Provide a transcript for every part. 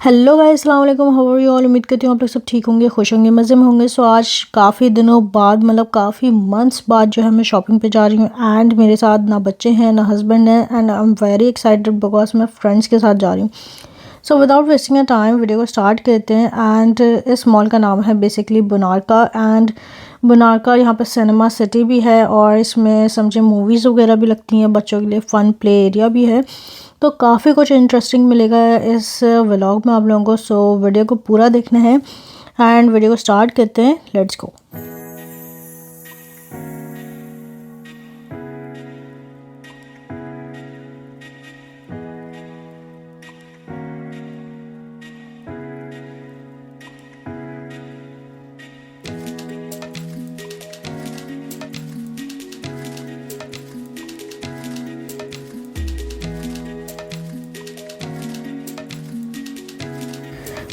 Hello guys, अस्सलाम वालेकुम। How are you all. उम्मीद करती हूँ आप लोग सब ठीक होंगे, खुश होंगे, मज़े में होंगे। सो आज काफ़ी दिनों बाद, मतलब काफ़ी मंथ्स बाद जो है मैं शॉपिंग पे जा रही हूँ। एंड मेरे साथ ना बच्चे हैं ना हस्बैंड है। And I am very excited because मैं फ्रेंड्स के साथ जा रही हूँ। So without wasting a time video को स्टार्ट करते हैं। एंड इस मॉल का नाम है बेसिकली बुनारका। एंड बुनारका यहाँ पे सिनेमा सिटी भी है और इसमें समझे मूवीज़ वगैरह भी लगती हैं, बच्चों के लिए फ़न प्ले एरिया भी है। तो काफ़ी कुछ इंटरेस्टिंग मिलेगा इस व्लॉग में आप लोगों को। सो वीडियो को पूरा देखना है एंड वीडियो को स्टार्ट करते हैं। Let's go.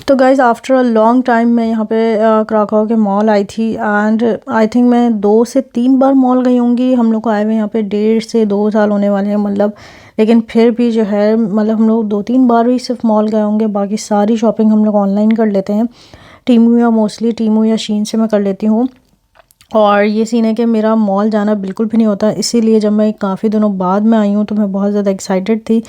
तो guys after a long time मैं यहाँ पे क्राकाओ के मॉल आई थी। एंड आई थिंक मैं 2 से 3 बार मॉल गई होंगी। हम लोग को आए हुए यहाँ पे 1.5 से 2 साल होने वाले हैं, मतलब। लेकिन फिर भी जो है, मतलब हम लोग 2-3 बार ही सिर्फ मॉल गए होंगे, बाकी सारी शॉपिंग हम लोग ऑनलाइन कर लेते हैं। टीमू या मोस्टली टीमू या शीन से मैं कर लेती हूँ। और ये सीन है कि मेरा मॉल जाना बिल्कुल भी नहीं होता, इसीलिए जब मैं काफ़ी दिनों बाद में आई हूँ तो मैं बहुत ज़्यादा एक्साइटेड थी,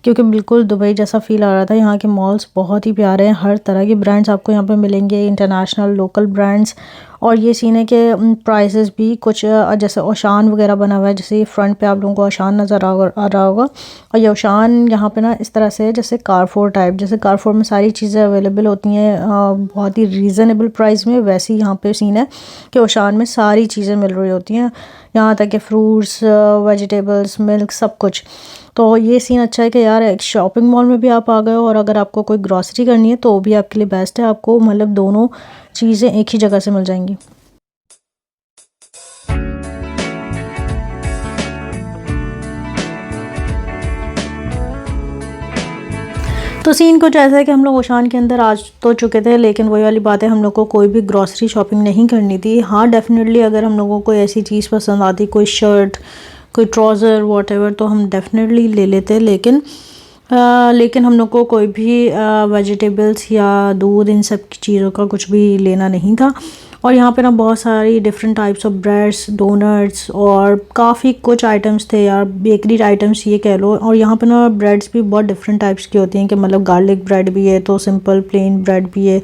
क्योंकि बिल्कुल दुबई जैसा फ़ील आ रहा था। यहाँ के मॉल्स बहुत ही प्यारे हैं, हर तरह के ब्रांड्स आपको यहाँ पे मिलेंगे, इंटरनेशनल लोकल ब्रांड्स। और ये सीन है कि प्राइसेस भी कुछ जैसे ओशान वगैरह बना हुआ है, जैसे फ्रंट पे आप लोगों को ओशान नज़र आ रहा होगा। और ये ओशान यहाँ पे ना इस तरह से जैसे कारफोर टाइप, जैसे कारफोर में सारी चीज़ें अवेलेबल होती हैं बहुत ही रीज़नेबल प्राइस में, वैसे ही यहाँ पे सीन है कि ओशान में सारी चीज़ें मिल रही होती हैं, यहाँ तक कि फ्रूट्स, वेजिटेबल्स, मिल्क, सब कुछ। तो ये सीन अच्छा है कि यार एक शॉपिंग मॉल में भी आप आ गए हो, और अगर आपको कोई ग्रॉसरी करनी है तो भी आपके लिए बेस्ट है, आपको मतलब दोनों चीज़ें एक ही जगह से मिल जाएंगी। तो सीन कुछ ऐसा है कि हम लोग ओशान के अंदर आ तो चुके थे, लेकिन वही वाली बात है, हम लोग को कोई भी ग्रॉसरी शॉपिंग नहीं करनी थी। हाँ, डेफिनेटली अगर हम लोगों को ऐसी चीज़ पसंद आती, कोई शर्ट, कोई ट्राउज़र, वॉटेवर, तो हम डेफिनेटली ले लेते। लेकिन हम लोग को कोई भी वेजिटेबल्स या दूध, इन सब चीज़ों का कुछ भी लेना नहीं था। और यहाँ पे ना बहुत सारी different types of breads, donuts और काफ़ी कुछ आइटम्स थे यार, बेकरी आइटम्स ये कह लो। और यहाँ पे ना ब्रेड्स भी बहुत डिफरेंट टाइप्स की होती हैं, कि मतलब गार्लिक ब्रेड भी है, तो सिंपल प्लेन ब्रेड भी है,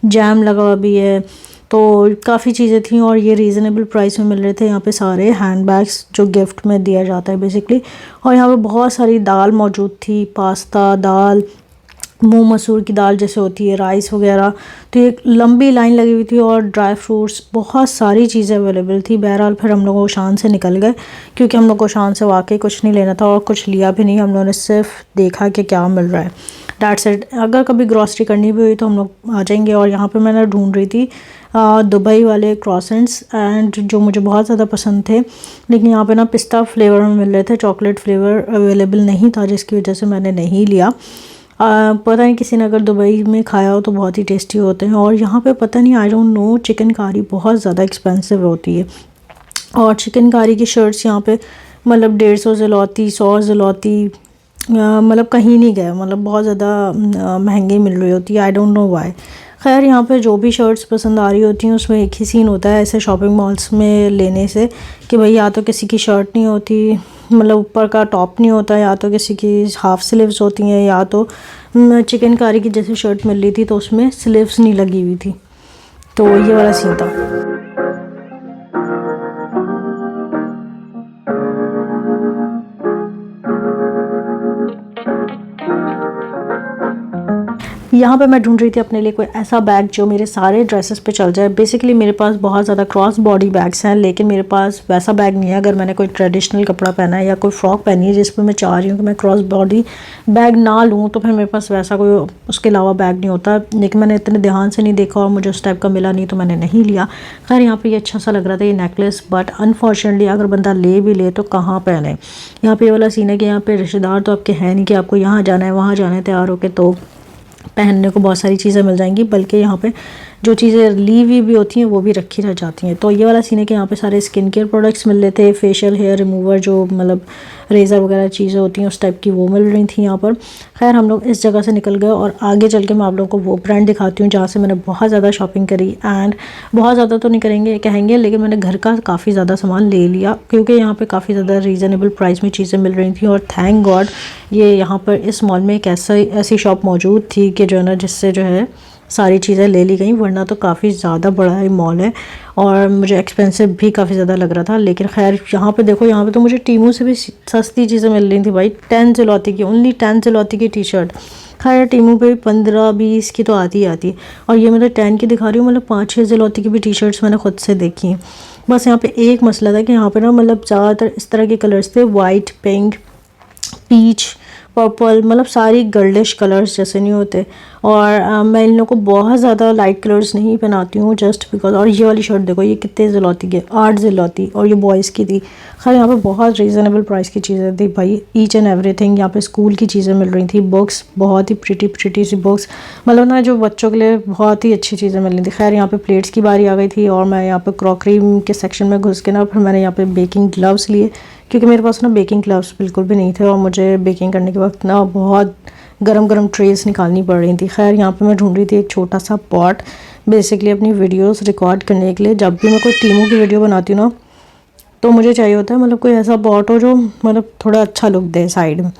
जैम लगा हुआ भी है। तो काफ़ी चीज़ें थी और ये रीज़नेबल प्राइस में मिल रहे थे। यहाँ पे सारे हैंड बैग्स जो गिफ्ट में दिया जाता है बेसिकली। और यहाँ पे बहुत सारी दाल मौजूद थी, पास्ता, दाल, मूंग मसूर की दाल जैसे होती है, राइस वगैरह। तो एक लंबी लाइन लगी हुई थी और ड्राई फ्रूट्स, बहुत सारी चीज़ें अवेलेबल थी। बहरहाल फिर हम लोग शान से निकल गए, क्योंकि हम लोग को शान से वाकई कुछ नहीं लेना था और कुछ लिया भी नहीं। हम लोगों ने सिर्फ देखा कि क्या मिल रहा है, दैट्स इट। अगर कभी ग्रॉसरी करनी भी हुई तो हम लोग आ जाएंगे। और यहाँ पे मैंने ढूंढ रही थी दुबई वाले क्रॉसेंट्स, एंड जो मुझे बहुत ज़्यादा पसंद थे, लेकिन यहाँ पे ना पिस्ता फ्लेवर में मिल रहे थे, चॉकलेट फ्लेवर अवेलेबल नहीं था, जिसकी वजह से मैंने नहीं लिया। पता नहीं किसी ने अगर दुबई में खाया हो तो बहुत ही टेस्टी होते हैं। और यहाँ पे पता नहीं, आई डोंट नो, चिकन कारी बहुत ज़्यादा एक्सपेंसिव होती है। और चिकन कारी की शर्ट्स यहाँ पे मतलब 150 ज़लोती, 100 ज़लोती, मतलब कहीं नहीं गए, मतलब बहुत ज़्यादा महंगी मिल रही होती है। I don't know why. खैर, यहाँ पे जो भी शर्ट्स पसंद आ रही होती हैं उसमें एक ही सीन होता है ऐसे शॉपिंग मॉल्स में लेने से, कि भाई या तो किसी की शर्ट नहीं होती, मतलब ऊपर का टॉप नहीं होता, या तो किसी की हाफ़ स्लीव्स होती हैं, या तो चिकन कारी की जैसे शर्ट मिल रही थी तो उसमें स्लीव्स नहीं लगी हुई थी। तो ये वाला सीन था। यहाँ पे मैं ढूंढ रही थी अपने लिए कोई ऐसा बैग जो मेरे सारे ड्रेसेस पे चल जाए। बेसिकली मेरे पास बहुत ज़्यादा क्रॉस बॉडी बैग्स हैं, लेकिन मेरे पास वैसा बैग नहीं है। अगर मैंने कोई ट्रेडिशनल कपड़ा पहना है या कोई फ्रॉक पहनी है जिस पर मैं चाह रही हूँ कि मैं क्रॉस बॉडी बैग ना लूँ, तो फिर मेरे पास वैसा कोई उसके अलावा बैग नहीं होता। लेकिन मैंने इतने ध्यान से नहीं देखा और मुझे उस टाइप का मिला नहीं, तो मैंने नहीं लिया। खैर, यहाँ पर ये अच्छा सा लग रहा था ये नेकलेस, बट अनफॉर्चुनेटली अगर बंदा ले भी ले तो कहाँ पहने। यहाँ पर ये वाला सीन है कि यहाँ पर रिश्तेदार तो आपके हैं नहीं कि आपको यहाँ जाना है वहाँ जाना है तैयार होकर तो पहनने को बहुत सारी चीज़ें मिल जाएंगी, बल्कि यहाँ पे जो चीज़ें ली हुई भी होती हैं वो भी रखी रह जाती हैं। तो ये वाला सीन है कि यहाँ पे सारे स्किन केयर प्रोडक्ट्स मिल रहे थे, फेशियल हेयर रिमूवर जो मतलब रेज़र वगैरह चीज़ें होती हैं उस टाइप की वो मिल रही थी यहाँ पर। खैर हम लोग इस जगह से निकल गए और आगे चल के मैं आप लोगों को वो ब्रांड दिखाती हूँ जहाँ से मैंने बहुत ज़्यादा शॉपिंग करी। एंड बहुत ज़्यादा तो नहीं कहेंगे लेकिन मैंने घर का काफ़ी ज़्यादा सामान ले लिया क्योंकि यहाँ पे काफ़ी ज़्यादा रीज़नेबल प्राइस में चीज़ें मिल रही थी। और थैंक गॉड ये यहाँ पर इस मॉल में एक ऐसी शॉप मौजूद थी कि जो है ना जिससे जो है सारी चीज़ें ले ली गई, वरना तो काफ़ी ज़्यादा बड़ा ही मॉल है और मुझे एक्सपेंसिव भी काफ़ी ज़्यादा लग रहा था। लेकिन खैर यहाँ पे देखो, यहाँ पे तो मुझे टीमू से भी सस्ती चीज़ें मिल रही थी भाई। 10 ज़लोती की, ओनली 10 ज़लोती की टी शर्ट। खैर टीमू पे 15-20 की तो आती ही आती है और ये मतलब 10 की दिखा रही हूँ, मतलब 5-6 ज़लोती की भी टी शर्ट्स मैंने खुद से देखी हैं। बस यहाँ पे एक मसला था कि यहाँ पे ना मतलब ज़्यादातर इस तरह के कलर्स थे, वाइट, पिंक, पीच, पर्पल, मतलब सारी गर्लिश कलर्स जैसे नहीं होते। और मैं इन लोगों को बहुत ज़्यादा लाइट कलर्स नहीं पहनाती हूँ जस्ट बिकॉज। और ये वाली शर्ट देखो, ये कितने ज़लोती की, 8 ज़लोती, और ये बॉयज़ की थी। खैर यहाँ पे बहुत रीज़नेबल प्राइस की चीज़ें थी भाई, ईच एंड एवरीथिंग। यहाँ पे स्कूल की चीज़ें मिल रही थी, बुक्स, बहुत ही प्रिटी सी बुक्स, मतलब ना जो बच्चों के लिए बहुत ही अच्छी चीज़ें मिल रही थी। खैर यहाँ पे प्लेट्स की बारी आ गई थी और मैं यहाँ पे क्रॉकरी के सेक्शन में घुस के ना फिर मैंने यहाँ पे बेकिंग ग्लव्स लिए क्योंकि मेरे पास ना बेकिंग ग्लव्स बिल्कुल भी नहीं थे और मुझे बेकिंग करने के वक्त ना बहुत गरम ट्रेस निकालनी पड़ रही थी। खैर यहाँ पे मैं ढूंढ रही थी एक छोटा सा पॉट बेसिकली अपनी वीडियोस रिकॉर्ड करने के लिए। जब भी मैं कोई टीमों की वीडियो बनाती हूँ ना तो मुझे चाहिए होता है मतलब कोई ऐसा पॉट हो जो मतलब थोड़ा अच्छा लुक दे साइड में।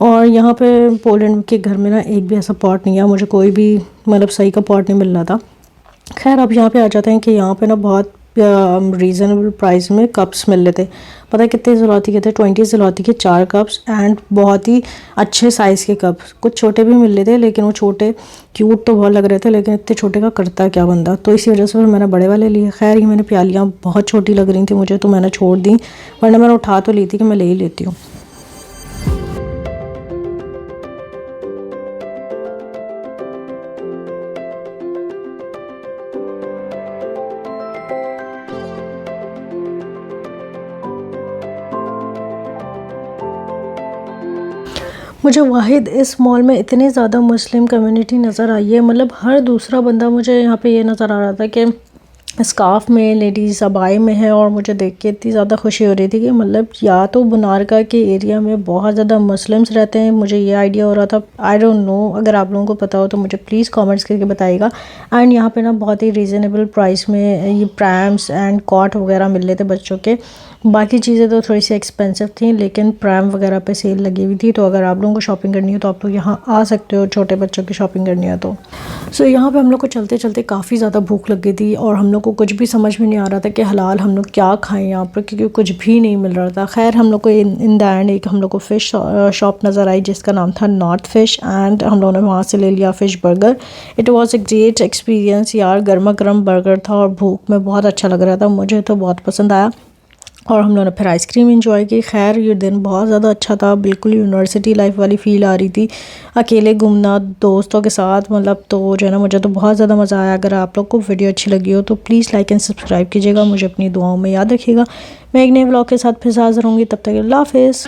और यहाँ पे पोलैंड के घर में ना एक भी ऐसा पॉट नहीं है, मुझे कोई भी मतलब सही का पॉट नहीं मिल रहा था। खैर अब यहाँ पे आ जाते हैं कि यहाँ पे ना बहुत रीज़नेबल प्राइस में कप्स मिल रहे थे। पता है कितने ज़लोती के थे? 20 ज़लोती के 4 कप्स एंड बहुत ही अच्छे साइज़ के कप। कुछ छोटे भी मिल रहे थे लेकिन वो छोटे क्यूट तो बहुत लग रहे थे, लेकिन इतने छोटे का करता क्या बंदा, तो इसी वजह से फिर मैंने बड़े वाले लिए। खैर ये मैंने प्यालियाँ बहुत छोटी लग रही थी मुझे तो मैंने छोड़ दी, वरना मैंने उठा तो ली थी कि मैं ले ही लेती हूँ। मुझे वाहिद इस मॉल में इतनी ज़्यादा मुस्लिम कम्युनिटी नज़र आई है, मतलब हर दूसरा बंदा मुझे यहाँ पे ये नज़र आ रहा था कि स्काफ में, लेडीज़ अबाई में है। और मुझे देख के इतनी ज़्यादा खुशी हो रही थी कि मतलब या तो बनारका के एरिया में बहुत ज़्यादा मुस्लिम्स रहते हैं, मुझे ये आइडिया हो रहा था। आई डोंट नो, अगर आप लोगों को पता हो तो मुझे प्लीज़ कमेंट्स करके बताइएगा। एंड यहाँ पे ना बहुत ही रीज़नेबल प्राइस में ये प्रैम्स एंड कॉट वगैरह मिल रहे थे बच्चों के। बाकी चीज़ें तो थोड़ी सी एक्सपेंसिव थी लेकिन प्रैम वगैरह पे सेल लगी हुई थी। तो अगर आप लोगों को शॉपिंग करनी हो तो आप लोग यहाँ आ सकते हो, छोटे बच्चों की शॉपिंग करनी है तो। सो यहाँ पे हम लोग को चलते चलते काफ़ी ज़्यादा भूख लग गई थी और हम लोग को कुछ भी समझ में नहीं आ रहा था कि हलाल हम लोग क्या खाएं यहाँ पर, क्योंकि कुछ भी नहीं मिल रहा था। खैर हम लोग को इन द एंड एक हम लोग को फ़िश शॉप नज़र आई जिसका नाम था नॉर्थ फिश, एंड हम लोगों ने वहाँ से ले लिया fish burger. It was a great experience यार, गर्मा गर्म बर्गर था और भूख में बहुत अच्छा लग रहा था, मुझे तो बहुत पसंद आया। और हम लोगों ने फिर आइसक्रीम एंजॉय की। खैर ये दिन बहुत ज़्यादा अच्छा था, बिल्कुल यूनिवर्सिटी लाइफ वाली फ़ील आ रही थी। अकेले घूमना दोस्तों के साथ मतलब तो जो है ना मुझे तो बहुत ज़्यादा मज़ा आया। अगर आप लोग को वीडियो अच्छी लगी हो तो प्लीज़ लाइक एंड सब्सक्राइब कीजिएगा, मुझे अपनी दुआओं में याद रखिएगा। मैं एक नए व्लॉग के साथ फिर हाज़िर होंगी, तब तक अल्लाह हाफ़िज़।